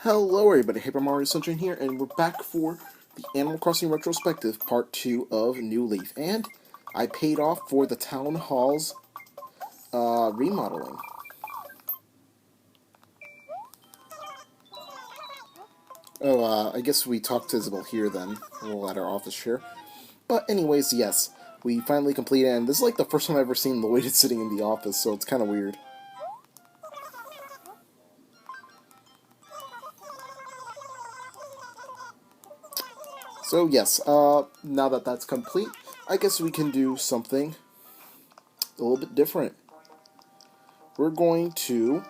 Hello everybody, Hyper Mario Sunshine here, and we're back for the Animal Crossing Retrospective Part 2 of New Leaf. And I paid off for the Town Hall's remodeling. Oh, I guess we talked to Isabel here then. We'll at our office here. But anyways, yes, we finally completed, and this is like the first time I've ever seen Lloyd sitting in the office, so it's kind of weird. So yes, now that that's complete, I guess we can do something a little bit different. We're going to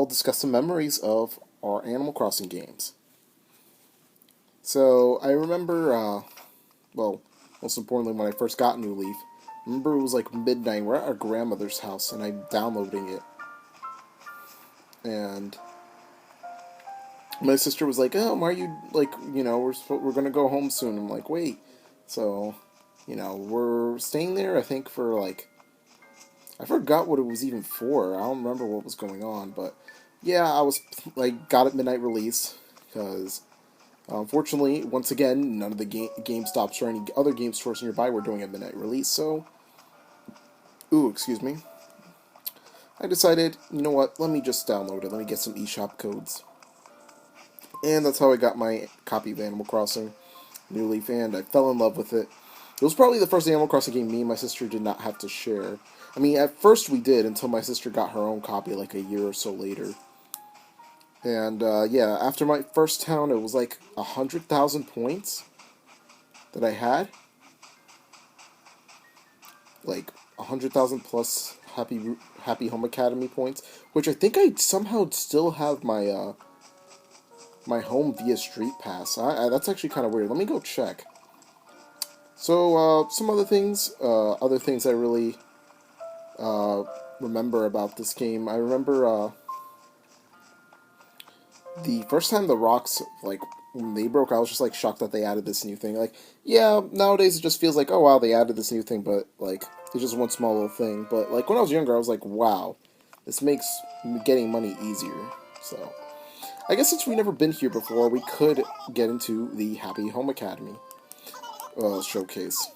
discuss some memories of our Animal Crossing games. So, I remember, most importantly, when I first got New Leaf, I remember it was like midnight, we're at our grandmother's house, and I'm downloading it. And my sister was like, oh, why are you, we're gonna go home soon. I'm like, wait. So, we're staying there, I think, for, I forgot what it was even for. I don't remember what was going on, but yeah, I was got it midnight release because unfortunately, once again, none of the GameStops or any other game stores nearby were doing a midnight release. So, excuse me. I decided, you know what? Let me just download it. Let me get some eShop codes, and that's how I got my copy of Animal Crossing New Leaf, and I fell in love with it. It was probably the first Animal Crossing game me and my sister did not have to share. I mean, at first we did until my sister got her own copy like a year or so later. And yeah, after my first town, it was like 100,000 points that I had. Like 100,000 plus Happy Home Academy points, which I think I somehow still have my home via Street Pass. That's actually kind of weird. Let me go check. So some other things I really remember about this game. I remember the first time the rocks, when they broke, I was just, shocked that they added this new thing. Yeah, nowadays it just feels like, oh, wow, they added this new thing, but, it's just one small little thing. But, when I was younger, I was like, wow, this makes getting money easier. So, I guess since we've never been here before, we could get into the Happy Home Academy showcase.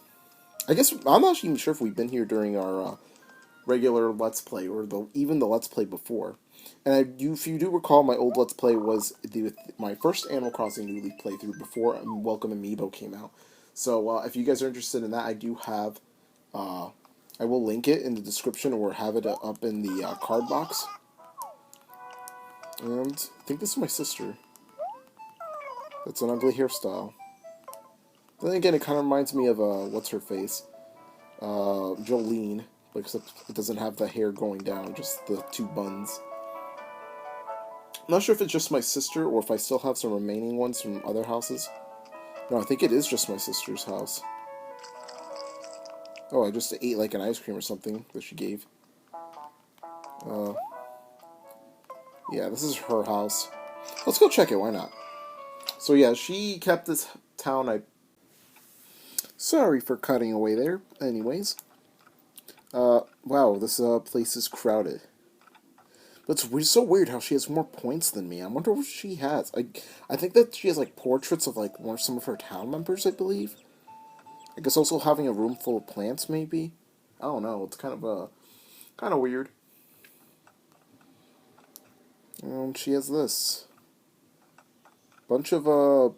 I guess, I'm not even sure if we've been here during our regular Let's Play, or even the Let's Play before. And if you do recall, my old Let's Play was my first Animal Crossing New Leaf playthrough before Welcome Amiibo came out. So if you guys are interested in that, I do have, I will link it in the description or have it up in the card box. And I think this is my sister. That's an ugly hairstyle. Then again, it kind of reminds me of, what's her face? Jolene. Except it doesn't have the hair going down, just the two buns. I'm not sure if it's just my sister or if I still have some remaining ones from other houses. No, I think it is just my sister's house. Oh, I just ate like an ice cream or something that she gave. Yeah, this is her house. Let's go check it, why not? So yeah, she kept this town. Sorry for cutting away there. Anyways. Wow, this place is crowded. But it's so weird how she has more points than me. I wonder what she has. I think that she has, portraits of, some of her town members, I believe. I guess also having a room full of plants, maybe? I don't know. It's kind of weird. She has this. Bunch of,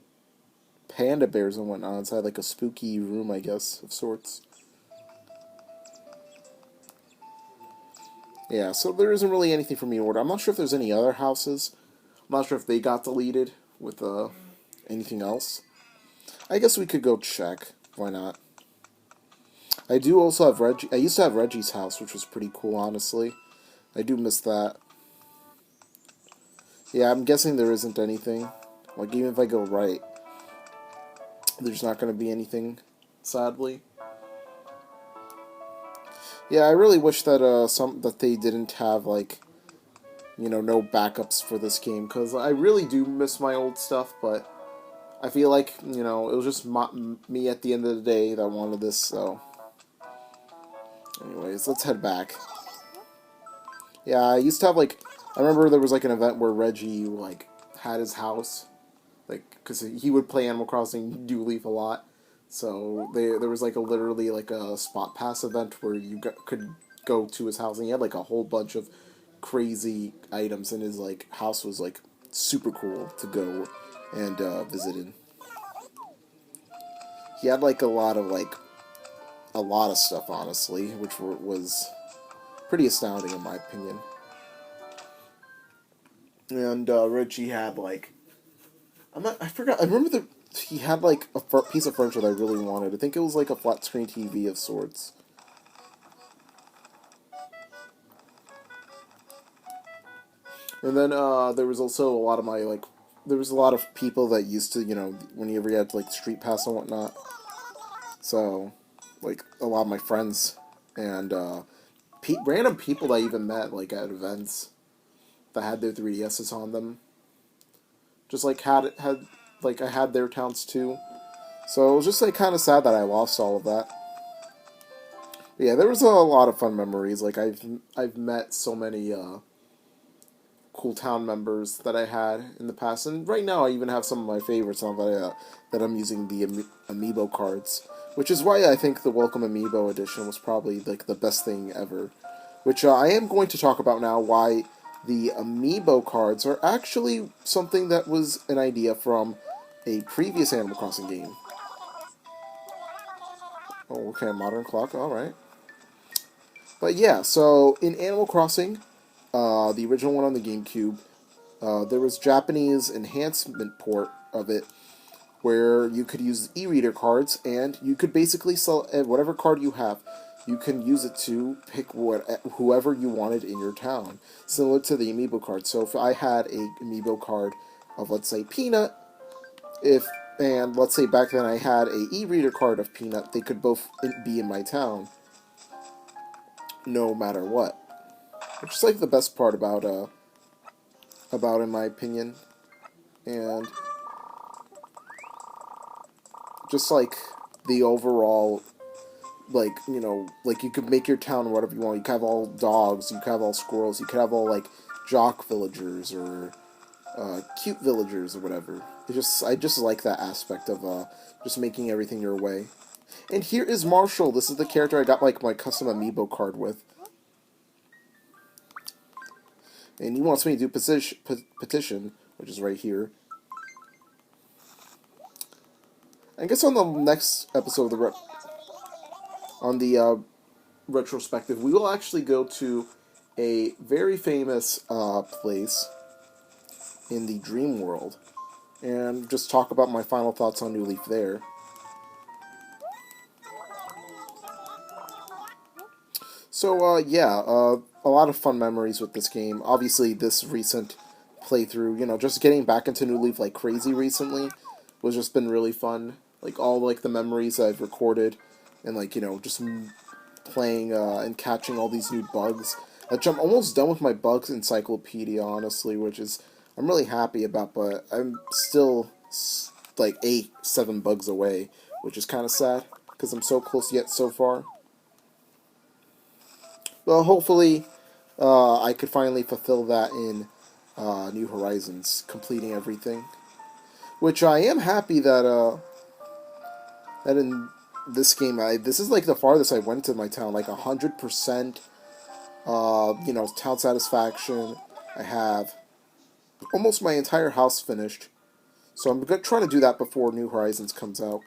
panda bears and whatnot inside, a spooky room, I guess, of sorts. Yeah, so there isn't really anything for me to order. I'm not sure if there's any other houses. I'm not sure if they got deleted with anything else. I guess we could go check. Why not? I do also have Reggie. I used to have Reggie's house, which was pretty cool, honestly. I do miss that. Yeah, I'm guessing there isn't anything. Even if I go right, there's not going to be anything, sadly. Yeah, I really wish that that they didn't have no backups for this game, because I really do miss my old stuff, but I feel like, it was just me at the end of the day that wanted this, so. Anyways, let's head back. Yeah, I used to have like, I remember there was like an event where Reggie like had his house, like because he would play Animal Crossing New Leaf a lot. So there was like a literally like a spot pass event where could go to his house, and he had like a whole bunch of crazy items, and his like house was like super cool to go and visit in. He had like a lot of stuff honestly, which was pretty astounding in my opinion. And Richie had like I forgot. I remember he had like a piece of furniture that I really wanted. I think it was like a flat screen TV of sorts. And then there was also a lot of my like there was a lot of people that used to whenever you had like street pass and whatnot. So like a lot of my friends and random people that I even met like at events that had their 3DSs on them. Just like had like I had their towns too. So it was just like kind of sad that I lost all of that. But yeah, there was a lot of fun memories. Like I've met so many cool town members that I had in the past, and right now I even have some of my favorites now that I'm using the amiibo cards, which is why I think the Welcome Amiibo edition was probably like the best thing ever. Which I am going to talk about now. Why the amiibo cards are actually something that was an idea from a previous Animal Crossing game. Oh, okay, modern clock. All right. But yeah, so in Animal Crossing, the original one on the GameCube, there was Japanese enhancement port of it where you could use e-reader cards and you could basically sell whatever card you have. You can use it to pick whoever you wanted in your town, similar to the amiibo card. So if I had a amiibo card of let's say Peanut, if and let's say back then I had a e-reader card of Peanut, they could both be in my town, no matter what. Which is like the best part about in my opinion, and just like the overall like you could make your town whatever you want. You could have all dogs, you could have all squirrels, you could have all like jock villagers or cute villagers or whatever. I just like that aspect of just making everything your way. And here is Marshall. This is the character I got like my custom amiibo card with. And he wants me to do petition, which is right here. I guess on the next episode of on the retrospective, we will actually go to a very famous place in the dream world and just talk about my final thoughts on New Leaf there. So, a lot of fun memories with this game. Obviously, this recent playthrough, just getting back into New Leaf like crazy recently was just been really fun. Like, all, like, the memories I've recorded and, like, just playing and catching all these new bugs. Like, I'm almost done with my bugs encyclopedia, honestly, which is I'm really happy about, but I'm still like 7 bugs away, which is kind of sad because I'm so close yet so far. Well, hopefully, I could finally fulfill that in New Horizons, completing everything. Which I am happy that in this game, this is like the farthest I went to my town, like 100%. Town satisfaction. I have almost my entire house finished, so I'm gonna try to do that before New Horizons comes out.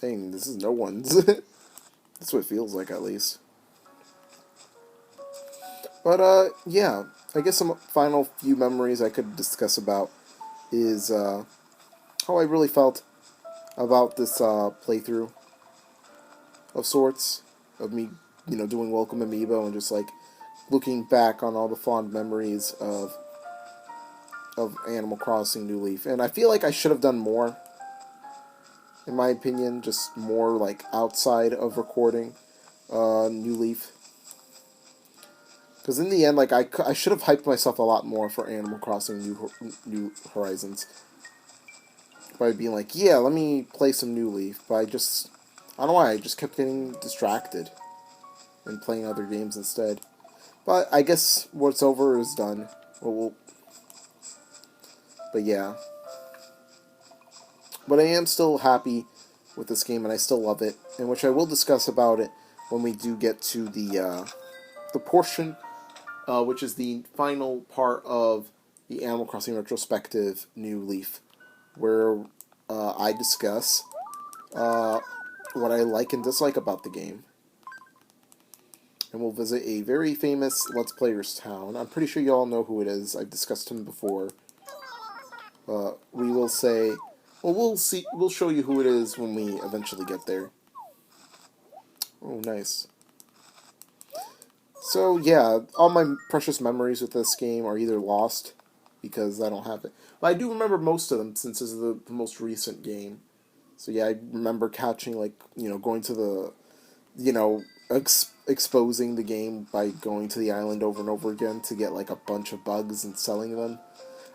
Dang, this is no one's. That's what it feels like, at least. But, yeah. I guess some final few memories I could discuss about is, how I really felt about this, playthrough of sorts. Of me, doing Welcome Amiibo and just, like, looking back on all the fond memories of Animal Crossing New Leaf. And I feel like I should have done more, in my opinion. Just more, like, outside of recording, New Leaf. Because in the end, like, I should have hyped myself a lot more for Animal Crossing New Horizons. By being like, yeah, let me play some New Leaf. But I don't know why, I just kept getting distracted. and playing other games instead. But I guess what's over is done. But yeah. But I am still happy with this game, and I still love it, and which I will discuss about it when we do get to the portion, which is the final part of the Animal Crossing Retrospective New Leaf, where I discuss what I like and dislike about the game. And we'll visit a very famous Let's Player's town. I'm pretty sure you all know who it is. I've discussed him before. We will say... Well, we'll see. We'll show you who it is when we eventually get there. Oh, nice. So, yeah, all my precious memories with this game are either lost because I don't have it. But I do remember most of them since this is the most recent game. So, yeah, I remember catching, like, going to the, exposing the game by going to the island over and over again to get, like, a bunch of bugs and selling them.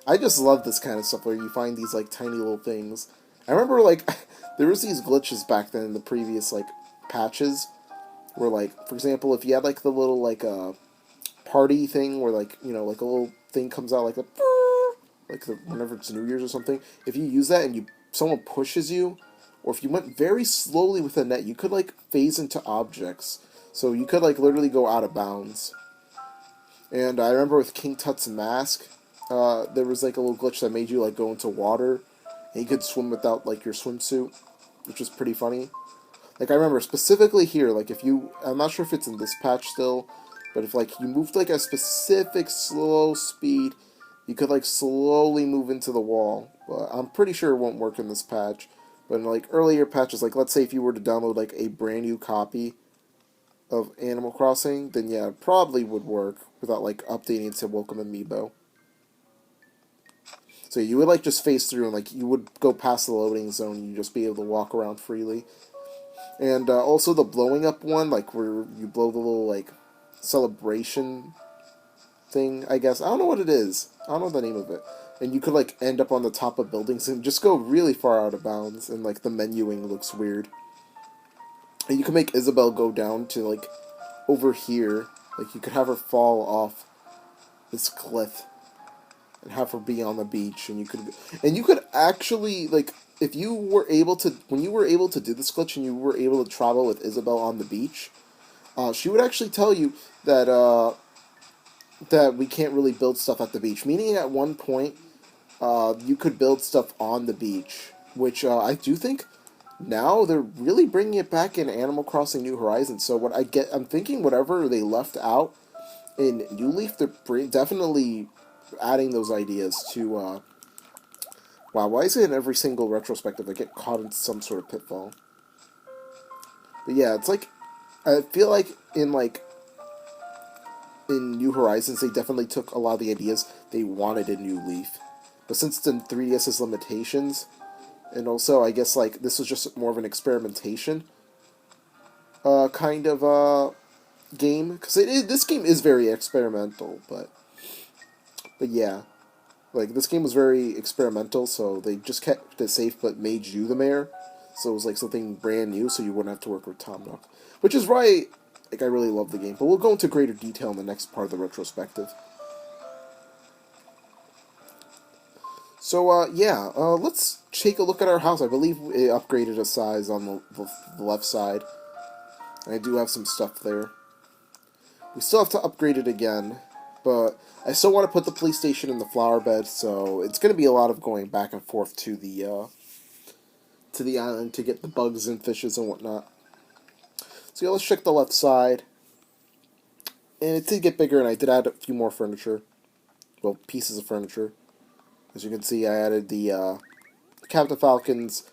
I just love this kind of stuff where you find these, like, tiny little things. I remember, like, there was these glitches back then in the previous, like, patches where, like, for example, if you had, like, the little, like, party thing where, like, like a little thing comes out, like, whenever it's New Year's or something, if you use that and someone pushes you, or if you went very slowly with a net, you could, like, phase into objects. So you could, like, literally go out of bounds. And I remember with King Tut's mask, there was, like, a little glitch that made you, like, go into water, and you could swim without, like, your swimsuit, which was pretty funny. Like, I remember specifically here, like, I'm not sure if it's in this patch still, but if, like, you moved, like, a specific slow speed, you could, like, slowly move into the wall. But I'm pretty sure it won't work in this patch. But in, like, earlier patches, like, let's say if you were to download, like, a brand new copy of Animal Crossing, then, yeah, it probably would work without, like, updating it to Welcome Amiibo. So you would, like, just phase through and, like, you would go past the loading zone and you'd just be able to walk around freely. And also the blowing up one, like, where you blow the little, like, celebration thing, I guess. I don't know what it is. I don't know the name of it. And you could, like, end up on the top of buildings and just go really far out of bounds. And, like, the menuing looks weird. And you could make Isabelle go down to, like, over here. Like, you could have her fall off this cliff and have her be on the beach, and you could actually, like, if you were able to, when you were able to do this glitch and you were able to travel with Isabelle on the beach, she would actually tell you that we can't really build stuff at the beach, meaning at one point you could build stuff on the beach, which I do think now they're really bringing it back in Animal Crossing New Horizons. So I'm thinking whatever they left out in New Leaf, they're definitely adding those ideas to, wow, why is it in every single retrospective I get caught in some sort of pitfall? But yeah, it's like, I feel like in New Horizons, they definitely took a lot of the ideas they wanted in New Leaf. But since it's in 3DS's limitations, and also, I guess, like, this was just more of an experimentation, kind of, game, because this game is very experimental, but yeah. Like, this game was very experimental, so they just kept it safe but made you the mayor. So it was like something brand new, so you wouldn't have to work with Tom Nook. Which is why, like, I really love the game. But we'll go into greater detail in the next part of the retrospective. So, yeah, let's take a look at our house. I believe it upgraded a size on the left side. And I do have some stuff there. We still have to upgrade it again, but I still want to put the police station in the flower bed, so it's going to be a lot of going back and forth to the island to get the bugs and fishes and whatnot. So yeah, let's check the left side. And it did get bigger, and I did add a few more furniture. Well, pieces of furniture. As you can see, I added the Captain Falcon's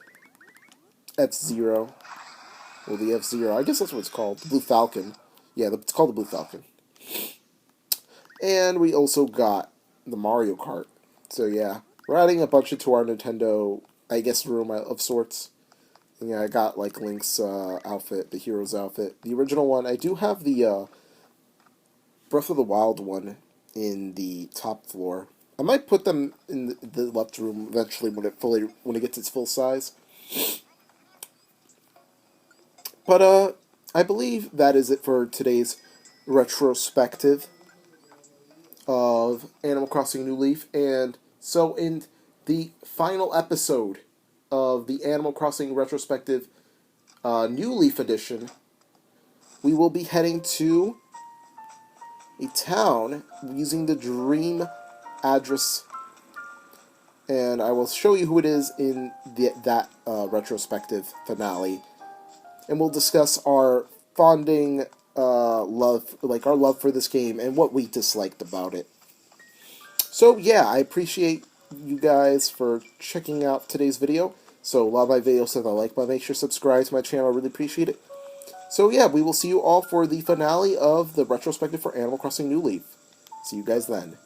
F-Zero. Well, the F-Zero. I guess that's what it's called. The Blue Falcon. Yeah, it's called the Blue Falcon. And we also got the Mario Kart. So yeah, we're adding a bunch into our Nintendo, I guess, room of sorts. And yeah, I got, like, Link's outfit, the hero's outfit. The original one, I do have the Breath of the Wild one in the top floor. I might put them in the left room eventually when it gets its full size. But I believe that is it for today's retrospective of Animal Crossing New Leaf. And so, in the final episode of the Animal Crossing Retrospective New Leaf edition, we will be heading to a town using the dream address, and I will show you who it is in that retrospective finale, and we'll discuss our fonding love, like our love for this game and what we disliked about it. So yeah, I appreciate you guys for checking out today's video. So a lot of my videos have a like button. Make sure to subscribe to my channel. I really appreciate it. So yeah, we will see you all for the finale of the retrospective for Animal Crossing New Leaf. See you guys then.